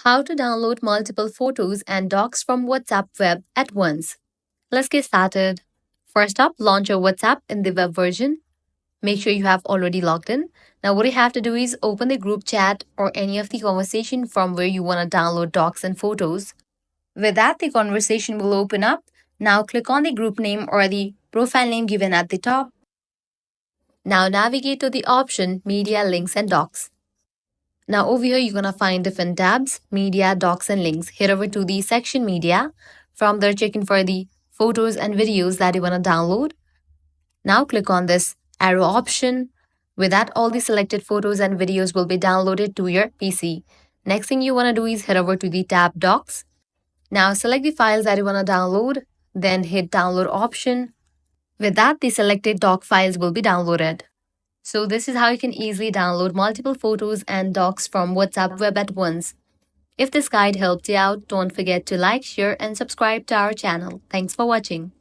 How to download multiple photos and docs from WhatsApp web at once. Let's get started. First up, launch your WhatsApp in the web version. Make sure you have already logged in. Now, what you have to do is open the group chat or any of the conversation from where you want to download docs and photos. With that, the conversation will open up. Now, click on the group name or the profile name given at the top. Now, navigate to the option Media, Links, and Docs. Now over here, you're going to find different tabs, media, docs, and links. Head over to the section media. From there, check in for the photos and videos that you want to download. Now click on this arrow option. With that, all the selected photos and videos will be downloaded to your PC. Next thing you want to do is head over to the tab docs. Now select the files that you want to download, then hit download option. With that, the selected doc files will be downloaded. So this is how you can easily download multiple photos and docs from WhatsApp web at once. If this guide helped you out, don't forget to like, share, and subscribe to our channel. Thanks for watching.